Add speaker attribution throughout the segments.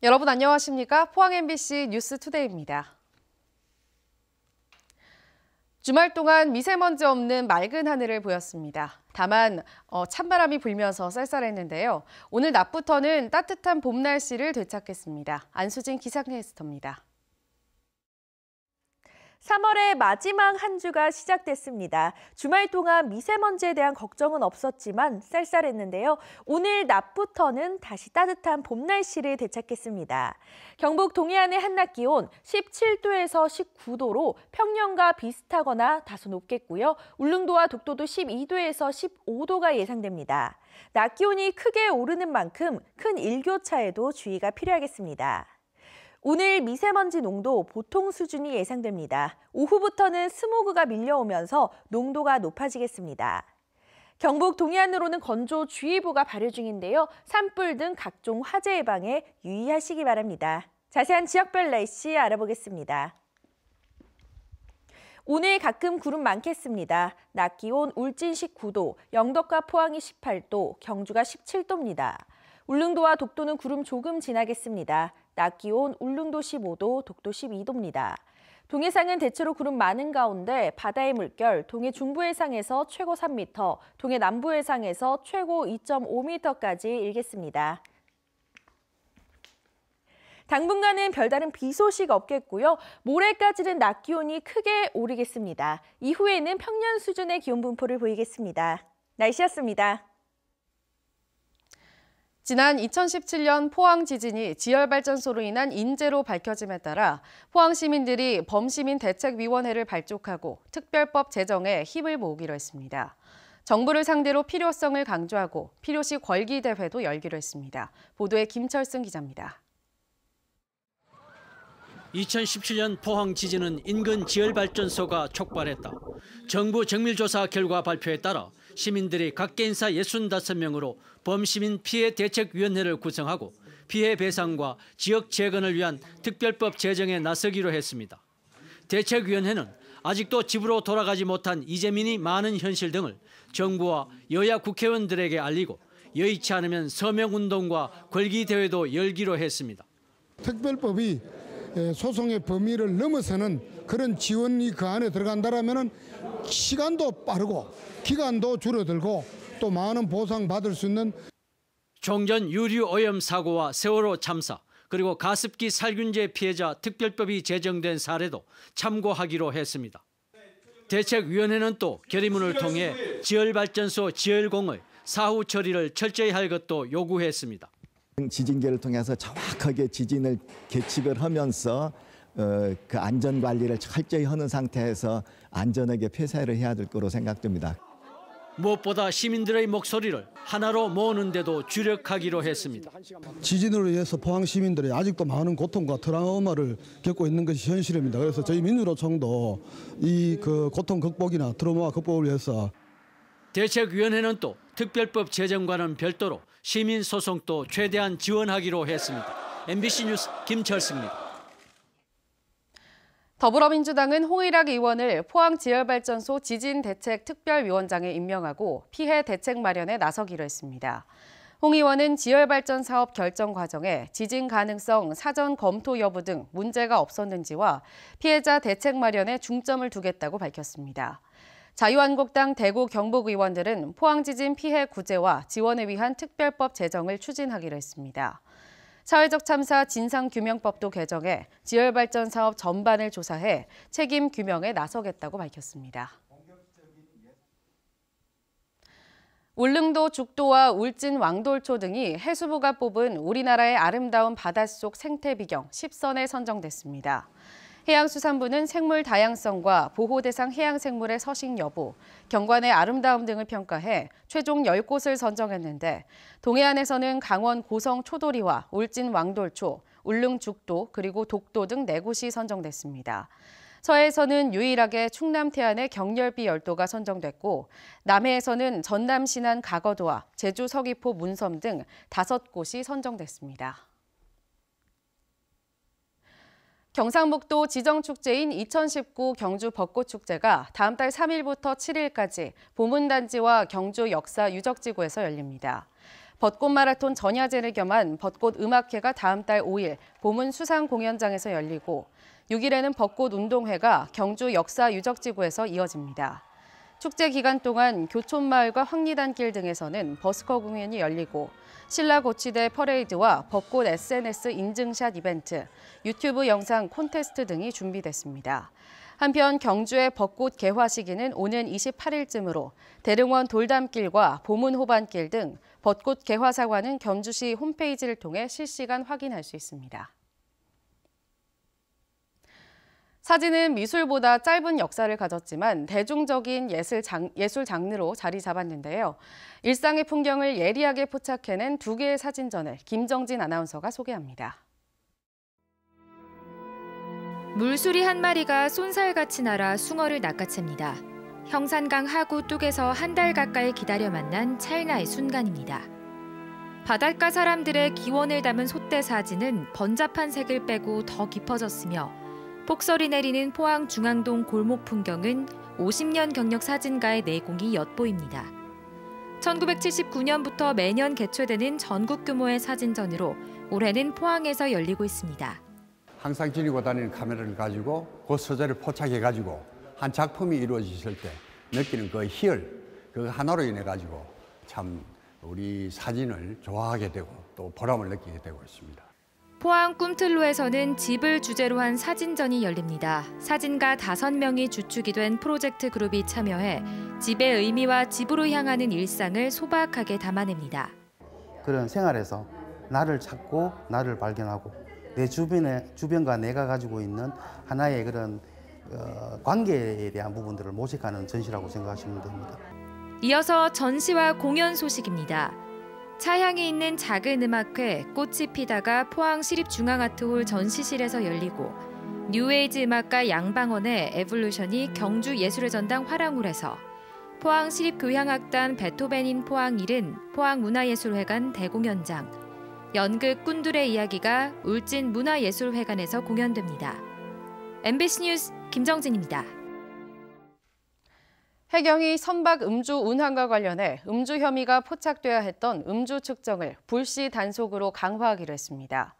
Speaker 1: 여러분 안녕하십니까? 포항 MBC 뉴스투데이입니다. 주말 동안 미세먼지 없는 맑은 하늘을 보였습니다. 다만 찬바람이 불면서 쌀쌀했는데요. 오늘 낮부터는 따뜻한 봄 날씨를 되찾겠습니다. 안수진 기상캐스터입니다.
Speaker 2: 3월의 마지막 한 주가 시작됐습니다. 주말 동안 미세먼지에 대한 걱정은 없었지만 쌀쌀했는데요. 오늘 낮부터는 다시 따뜻한 봄 날씨를 되찾겠습니다. 경북 동해안의 한낮 기온 17도에서 19도로 평년과 비슷하거나 다소 높겠고요. 울릉도와 독도도 12도에서 15도가 예상됩니다. 낮 기온이 크게 오르는 만큼 큰 일교차에도 주의가 필요하겠습니다. 오늘 미세먼지 농도 보통 수준이 예상됩니다. 오후부터는 스모그가 밀려오면서 농도가 높아지겠습니다. 경북 동해안으로는 건조주의보가 발효 중인데요. 산불 등 각종 화재 예방에 유의하시기 바랍니다. 자세한 지역별 날씨 알아보겠습니다. 오늘 가끔 구름 많겠습니다. 낮 기온 울진 19도, 영덕과 포항이 18도, 경주가 17도입니다. 울릉도와 독도는 구름 조금 지나겠습니다. 낮 기온 울릉도 15도, 독도 12도입니다. 동해상은 대체로 구름 많은 가운데 바다의 물결 동해 중부 해상에서 최고 3m, 동해 남부 해상에서 최고 2.5m까지 일겠습니다. 당분간은 별다른 비 소식 없겠고요. 모레까지는 낮 기온이 크게 오르겠습니다. 이후에는 평년 수준의 기온 분포를 보이겠습니다. 날씨였습니다.
Speaker 1: 지난 2017년 포항 지진이 지열발전소로 인한 인재로 밝혀짐에 따라 포항 시민들이 범시민대책위원회를 발족하고 특별법 제정에 힘을 모으기로 했습니다. 정부를 상대로 필요성을 강조하고 필요시 궐기대회도 열기로 했습니다. 보도에 김철승 기자입니다.
Speaker 3: 2017년 포항 지진은 인근 지열발전소가 촉발했다. 정부 정밀조사 결과 발표에 따라 시민들이 각 개인사 65명으로 범시민 피해 대책위원회를 구성하고 피해 배상과 지역 재건을 위한 특별법 제정에 나서기로 했습니다. 대책위원회는 아직도 집으로 돌아가지 못한 이재민이 많은 현실 등을 정부와 여야 국회의원들에게 알리고 여의치 않으면 서명운동과 궐기대회도 열기로 했습니다.
Speaker 4: 특별법이 소송의 범위를 넘어서는 그런 지원이 그 안에 들어간다면 시간도 빠르고 기간도 줄어들고 또 많은 보상받을 수 있는
Speaker 3: 종전 유류 오염 사고와 세월호 참사 그리고 가습기 살균제 피해자 특별법이 제정된 사례도 참고하기로 했습니다. 대책위원회는 또 결의문을 통해 지열발전소 지열공의 사후 처리를 철저히 할 것도 요구했습니다.
Speaker 5: 지진계를 통해서 정확하게 지진을 계측을 하면서 그 안전관리를 철저히 하는 상태에서 안전하게 폐쇄를 해야 될 거로 생각됩니다.
Speaker 3: 무엇보다 시민들의 목소리를 하나로 모으는 데도 주력하기로 했습니다.
Speaker 6: 지진으로 인해서 포항 시민들이 아직도 많은 고통과 트라우마를 겪고 있는 것이 현실입니다. 그래서 저희 민주노총도 이 고통 극복이나 트라우마 극복을 위해서
Speaker 3: 대책위원회는 또 특별법 제정과는 별도로 시민소송도 최대한 지원하기로 했습니다. MBC 뉴스 김철승입니다.
Speaker 1: 더불어민주당은 홍일학 의원을 포항지열발전소 지진대책특별위원장에 임명하고 피해 대책 마련에 나서기로 했습니다. 홍 의원은 지열발전 사업 결정 과정에 지진 가능성 사전 검토 여부 등 문제가 없었는지와 피해자 대책 마련에 중점을 두겠다고 밝혔습니다. 자유한국당 대구 경북 의원들은 포항지진 피해 구제와 지원을 위한 특별법 제정을 추진하기로 했습니다. 사회적 참사 진상규명법도 개정해 지열발전 사업 전반을 조사해 책임 규명에 나서겠다고 밝혔습니다. 울릉도 죽도와 울진 왕돌초 등이 해수부가 뽑은 우리나라의 아름다운 바닷속 생태 비경 10선에 선정됐습니다. 해양수산부는 생물 다양성과 보호대상 해양생물의 서식 여부, 경관의 아름다움 등을 평가해 최종 10곳을 선정했는데 동해안에서는 강원 고성 초도리와 울진 왕돌초, 울릉 죽도, 그리고 독도 등 4곳이 선정됐습니다. 서해에서는 유일하게 충남 태안의 경렬비 열도가 선정됐고 남해에서는 전남 신안 가거도와 제주 서귀포 문섬 등 5곳이 선정됐습니다. 경상북도 지정축제인 2019 경주 벚꽃축제가 다음 달 3일부터 7일까지 보문단지와 경주 역사 유적지구에서 열립니다. 벚꽃 마라톤 전야제를 겸한 벚꽃 음악회가 다음 달 5일 보문 수상 공연장에서 열리고 6일에는 벚꽃 운동회가 경주 역사유적지구에서 이어집니다. 축제 기간 동안 교촌마을과 황리단길 등에서는 버스커 공연이 열리고 신라고치대 퍼레이드와 벚꽃 SNS 인증샷 이벤트, 유튜브 영상 콘테스트 등이 준비됐습니다. 한편 경주의 벚꽃 개화 시기는 오는 28일쯤으로 대릉원 돌담길과 보문호반길 등 벚꽃 개화 상황은 경주시 홈페이지를 통해 실시간 확인할 수 있습니다. 사진은 미술보다 짧은 역사를 가졌지만 대중적인 예술 장르로 자리 잡았는데요. 일상의 풍경을 예리하게 포착해낸 두 개의 사진전을 김정진 아나운서가 소개합니다.
Speaker 7: 물수리 한 마리가 쏜살같이 날아 숭어를 낚아챕니다. 형산강 하구 뚝에서 한 달 가까이 기다려 만난 찰나의 순간입니다. 바닷가 사람들의 기원을 담은 솥대 사진은 번잡한 색을 빼고 더 깊어졌으며 폭설이 내리는 포항 중앙동 골목 풍경은 50년 경력 사진가의 내공이 엿보입니다. 1979년부터 매년 개최되는 전국 규모의 사진전으로 올해는 포항에서 열리고 있습니다.
Speaker 8: 항상 지니고 다니는 카메라를 가지고 그 소재를 포착해가지고 한 작품이 이루어졌을 때 느끼는 그 희열, 그 하나로 인해 가지고 참 우리 사진을 좋아하게 되고 또 보람을 느끼게 되고 있습니다.
Speaker 7: 포항 꿈틀로에서는 집을 주제로 한 사진전이 열립니다. 사진가 5명이 주축이 된 프로젝트 그룹이 참여해 집의 의미와 집으로 향하는 일상을 소박하게 담아냅니다.
Speaker 9: 그런 생활에서 나를 찾고 나를 발견하고 내 주변과 내가 가지고 있는 하나의 그런 관계에 대한 부분들을 모색하는 전시라고 생각하시면 됩니다.
Speaker 7: 이어서 전시와 공연 소식입니다. 차향이 있는 작은 음악회 꽃이 피다가 포항시립중앙아트홀 전시실에서 열리고 뉴에이지 음악가 양방원의 에볼루션이 경주 예술의 전당 화랑홀에서 포항시립교향악단 베토벤인 포항 1은 포항문화예술회관 대공연장, 연극 꾼들의 이야기가 울진 문화예술회관에서 공연됩니다. MBC 뉴스 김정진입니다.
Speaker 1: 해경이 선박 음주 운항과 관련해 음주 혐의가 포착돼야 했던 음주 측정을 불시 단속으로 강화하기로 했습니다.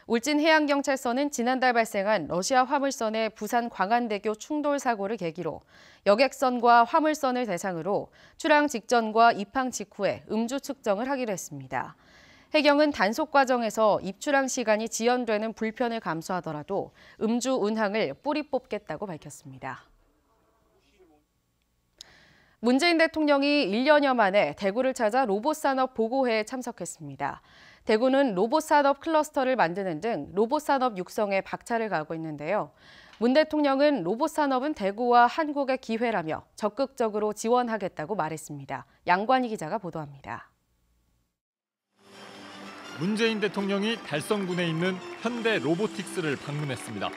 Speaker 1: 울진해양경찰서는 지난달 발생한 러시아 화물선의 부산 광안대교 충돌 사고를 계기로 여객선과 화물선을 대상으로 출항 직전과 입항 직후에 음주 측정을 하기로 했습니다. 해경은 단속 과정에서 입출항 시간이 지연되는 불편을 감수하더라도 음주 운항을 뿌리 뽑겠다고 밝혔습니다. 문재인 대통령이 1년여 만에 대구를 찾아 로봇산업 보고회에 참석했습니다. 대구는 로봇산업 클러스터를 만드는 등 로봇산업 육성에 박차를 가하고 있는데요. 문 대통령은 로봇산업은 대구와 한국의 기회라며 적극적으로 지원하겠다고 말했습니다. 양관희 기자가 보도합니다.
Speaker 10: 문재인 대통령이 달성군에 있는 현대 로보틱스를 방문했습니다.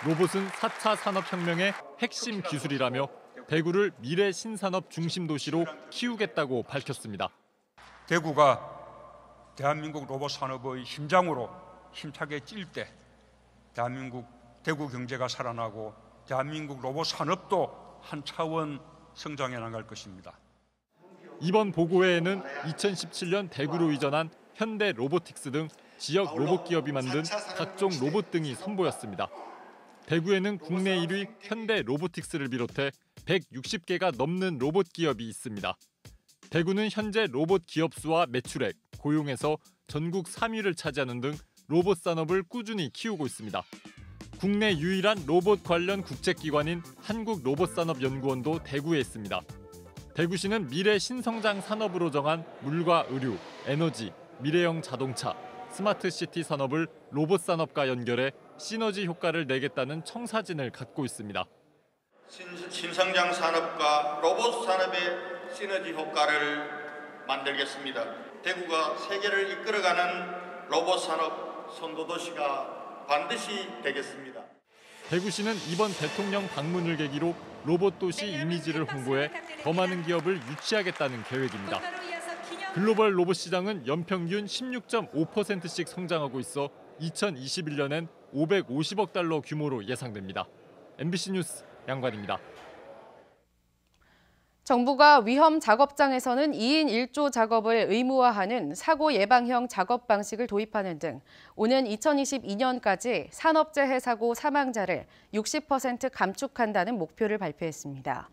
Speaker 10: 로봇은 4차 산업혁명의 핵심 기술이라며 대구를 미래 신산업 중심 도시로 키우겠다고 밝혔습니다.
Speaker 11: 대구가 대한민국 로봇 산업의 심장으로 힘차게 찔 때 대한민국 대구 경제가 살아나고 대한민국 로봇 산업도 한 차원 성장해 나갈 것입니다.
Speaker 10: 이번 보고회에는 2017년 대구로 이전한 현대 로보틱스 등 지역 로봇 기업이 만든 각종 로봇 등이 선보였습니다. 대구에는 국내 1위 현대 로보틱스를 비롯해 160개가 넘는 로봇 기업이 있습니다. 대구는 현재 로봇 기업 수와 매출액, 고용에서 전국 3위를 차지하는 등 로봇 산업을 꾸준히 키우고 있습니다. 국내 유일한 로봇 관련 국제기관인 한국로봇산업연구원도 대구에 있습니다. 대구시는 미래 신성장 산업으로 정한 물과 의류, 에너지, 미래형 자동차, 스마트시티 산업을 로봇 산업과 연결해 시너지 효과를 내겠다는 청사진을 갖고 있습니다.
Speaker 12: 신성장 산업과 로봇 산업의 시너지 효과를 만들겠습니다. 대구가 세계를 이끌어가는 로봇 산업 선도도시가 반드시 되겠습니다.
Speaker 10: 대구시는 이번 대통령 방문을 계기로 로봇 도시 이미지를 홍보해 더 많은 기업을 유치하겠다는 계획입니다. 글로벌 로봇 시장은 연평균 16.5%씩 성장하고 있어 2021년엔 550억 달러 규모로 예상됩니다. MBC 뉴스 양관입니다.
Speaker 1: 정부가 위험 작업장에서는 2인 1조 작업을 의무화하는 사고 예방형 작업 방식을 도입하는 등 오는 2022년까지 산업재해 사고 사망자를 60% 감축한다는 목표를 발표했습니다.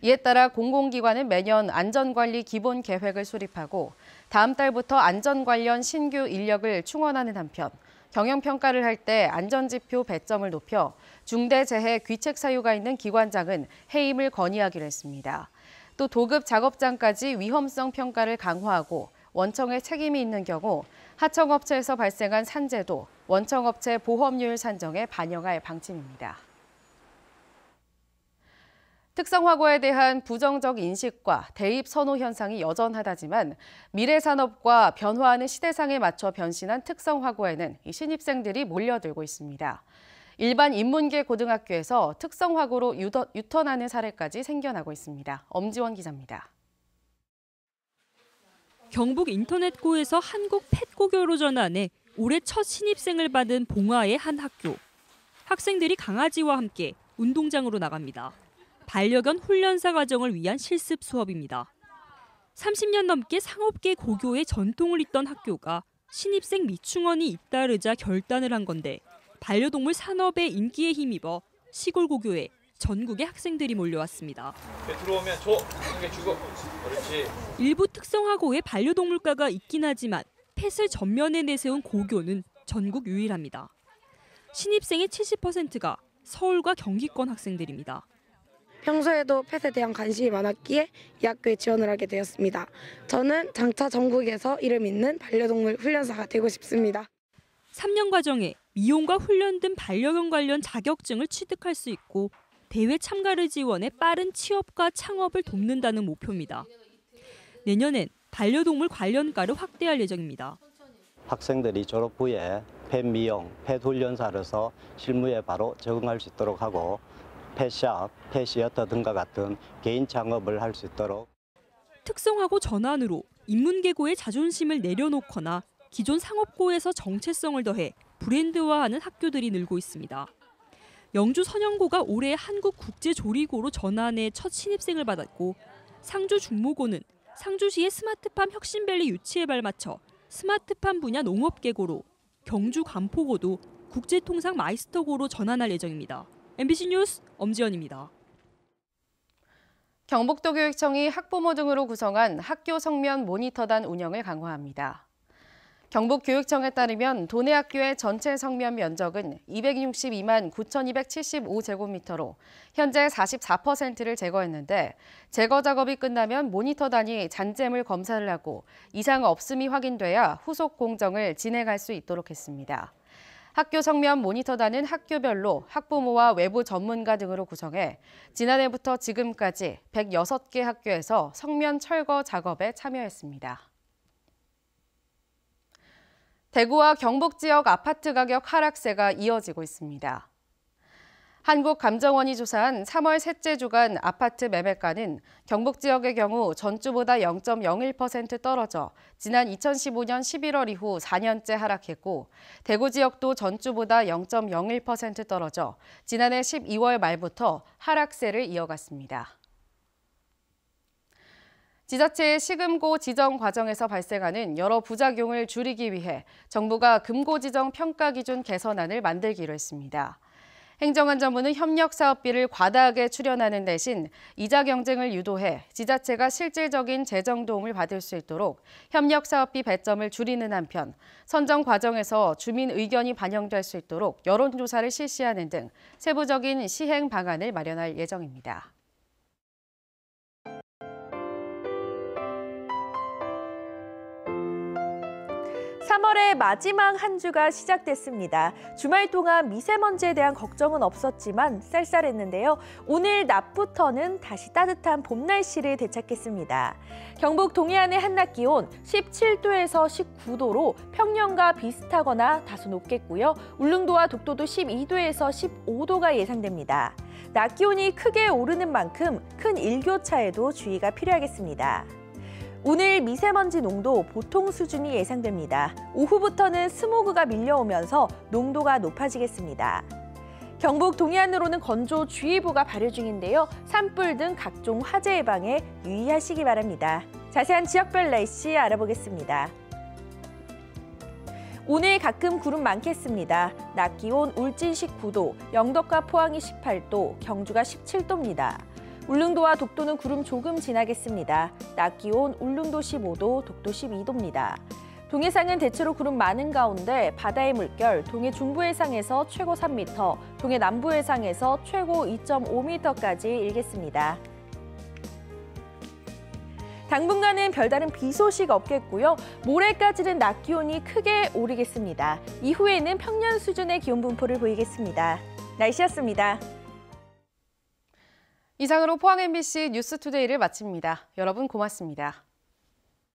Speaker 1: 이에 따라 공공기관은 매년 안전관리 기본 계획을 수립하고 다음 달부터 안전 관련 신규 인력을 충원하는 한편 경영평가를 할 때 안전지표 배점을 높여 중대재해 귀책 사유가 있는 기관장은 해임을 건의하기로 했습니다. 또 도급 작업장까지 위험성 평가를 강화하고 원청의 책임이 있는 경우 하청업체에서 발생한 산재도 원청업체 보험료율 산정에 반영할 방침입니다. 특성화고에 대한 부정적 인식과 대입 선호 현상이 여전하다지만 미래 산업과 변화하는 시대상에 맞춰 변신한 특성화고에는 신입생들이 몰려들고 있습니다. 일반 인문계 고등학교에서 특성화고로 유턴하는 사례까지 생겨나고 있습니다. 엄지원 기자입니다.
Speaker 13: 경북 인터넷고에서 한국 펫고교로 전환해 올해 첫 신입생을 받은 봉화의 한 학교. 학생들이 강아지와 함께 운동장으로 나갑니다. 반려견 훈련사 과정을 위한 실습 수업입니다. 30년 넘게 상업계 고교의 전통을 잇던 학교가 신입생 미충원이 잇따르자 결단을 한 건데 반려동물 산업의 인기에 힘입어 시골 고교에 전국의 학생들이 몰려왔습니다.
Speaker 14: 들어오면 줘! 한개 주고! 그렇지.
Speaker 13: 일부 특성화고에 반려동물과가 있긴 하지만 펫을 전면에 내세운 고교는 전국 유일합니다. 신입생의 70%가 서울과 경기권 학생들입니다.
Speaker 15: 평소에도 펫에 대한 관심이 많았기에 이 학교에 지원을 하게 되었습니다. 저는 장차 전국에서 이름 있는 반려동물 훈련사가 되고 싶습니다.
Speaker 13: 3년 과정에 미용과 훈련 등 반려견 관련 자격증을 취득할 수 있고 대회 참가를 지원해 빠른 취업과 창업을 돕는다는 목표입니다. 내년엔 반려동물 관련과를 확대할 예정입니다.
Speaker 16: 학생들이 졸업 후에 펫 미용, 펫 훈련사로서 실무에 바로 적응할 수 있도록 하고 펫샵, 펫시어터 등과 같은 개인 창업을 할 수 있도록.
Speaker 13: 특성화고 전환으로 인문계고의 자존심을 내려놓거나 기존 상업고에서 정체성을 더해 브랜드화하는 학교들이 늘고 있습니다. 영주 선영고가 올해 한국국제조리고로 전환해 첫 신입생을 받았고 상주 중모고는 상주시의 스마트팜 혁신밸리 유치에 발맞춰 스마트팜 분야 농업계고로 경주 간포고도 국제통상 마이스터고로 전환할 예정입니다. MBC 뉴스 엄지연입니다.
Speaker 1: 경북도교육청이 학부모 등으로 구성한 학교 성면 모니터단 운영을 강화합니다. 경북교육청에 따르면 도내 학교의 전체 성면 면적은 262만 9,275제곱미터로 현재 44%를 제거했는데 제거 작업이 끝나면 모니터단이 잔재물 검사를 하고 이상 없음이 확인돼야 후속 공정을 진행할 수 있도록 했습니다. 학교 성면 모니터단은 학교별로 학부모와 외부 전문가 등으로 구성해 지난해부터 지금까지 106개 학교에서 성면 철거 작업에 참여했습니다. 대구와 경북 지역 아파트 가격 하락세가 이어지고 있습니다. 한국감정원이 조사한 3월 셋째 주간 아파트 매매가는 경북 지역의 경우 전주보다 0.01% 떨어져 지난 2015년 11월 이후 4년째 하락했고 대구 지역도 전주보다 0.01% 떨어져 지난해 12월 말부터 하락세를 이어갔습니다. 지자체의 시금고 지정 과정에서 발생하는 여러 부작용을 줄이기 위해 정부가 금고 지정 평가 기준 개선안을 만들기로 했습니다. 행정안전부는 협력사업비를 과다하게 출연하는 대신 이자 경쟁을 유도해 지자체가 실질적인 재정 도움을 받을 수 있도록 협력사업비 배점을 줄이는 한편 선정 과정에서 주민 의견이 반영될 수 있도록 여론조사를 실시하는 등 세부적인 시행 방안을 마련할 예정입니다.
Speaker 2: 3월의 마지막 한 주가 시작됐습니다. 주말 동안 미세먼지에 대한 걱정은 없었지만 쌀쌀했는데요. 오늘 낮부터는 다시 따뜻한 봄 날씨를 되찾겠습니다. 경북 동해안의 한낮 기온 17도에서 19도로 평년과 비슷하거나 다소 높겠고요. 울릉도와 독도도 12도에서 15도가 예상됩니다. 낮 기온이 크게 오르는 만큼 큰 일교차에도 주의가 필요하겠습니다. 오늘 미세먼지 농도 보통 수준이 예상됩니다. 오후부터는 스모그가 밀려오면서 농도가 높아지겠습니다. 경북 동해안으로는 건조주의보가 발효 중인데요. 산불 등 각종 화재 예방에 유의하시기 바랍니다. 자세한 지역별 날씨 알아보겠습니다. 오늘 가끔 구름 많겠습니다. 낮 기온 울진 19도, 영덕과 포항이 18도, 경주가 17도입니다. 울릉도와 독도는 구름 조금 지나겠습니다. 낮 기온 울릉도 15도, 독도 12도입니다. 동해상은 대체로 구름 많은 가운데 바다의 물결 동해 중부 해상에서 최고 3m, 동해 남부 해상에서 최고 2.5m까지 일겠습니다. 당분간은 별다른 비 소식 없겠고요. 모레까지는 낮 기온이 크게 오르겠습니다. 이후에는 평년 수준의 기온 분포를 보이겠습니다. 날씨였습니다.
Speaker 1: 이상으로 포항 MBC 뉴스투데이를 마칩니다. 여러분 고맙습니다.